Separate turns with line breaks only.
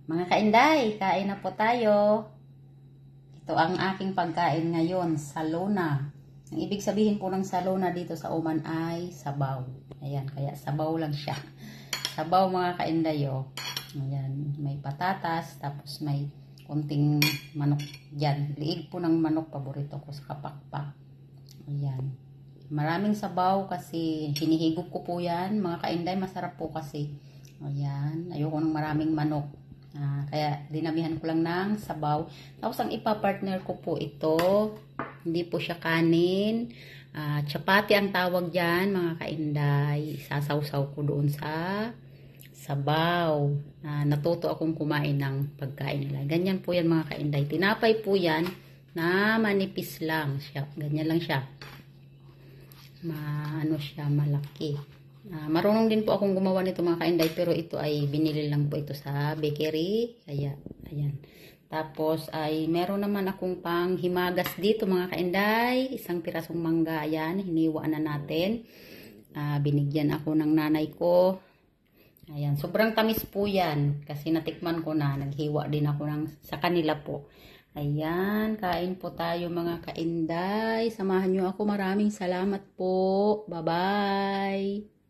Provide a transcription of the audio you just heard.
Mga kainday, kain na po tayo. Ito ang aking pagkain ngayon, salona. Ang ibig sabihin po ng salona dito sa Oman ay sabaw. Ayan, kaya sabaw lang siya. Sabaw mga kainday, oh. Ayan, may patatas, tapos may konting manok dyan. Liig po ng manok, paborito ko sa kapakpak. Ayan. Maraming sabaw kasi hinihigop ko po yan. Mga kainday, masarap po kasi. Ayan, ayoko ng maraming manok. Kaya dinamihan ko lang ng sabaw. Tapos ang ipapartner ko po ito, hindi po siya kanin. Chapati ang tawag dyan, mga kainday. Sasawsaw ko doon sa sabaw. Natuto akong kumain ng pagkain nila. Ganyan po yan mga kainday. Tinapay po yan na manipis lang siya. Ganyan lang siya. Ano siya, malaki. Marunong din po akong gumawa nito mga kainday, pero ito ay binili lang po ito sa bakery. Kaya, ayan. Tapos ay meron naman akong pang himagas dito mga kainday. Isang pirasong mangga, ayan. Hiniwa na natin. Binigyan ako ng nanay ko. Ayan, sobrang tamis po yan. Kasi natikman ko na, naghiwa din ako sa kanila po. Ayan, kain po tayo mga kainday. Samahan nyo ako. Maraming salamat po. Bye-bye.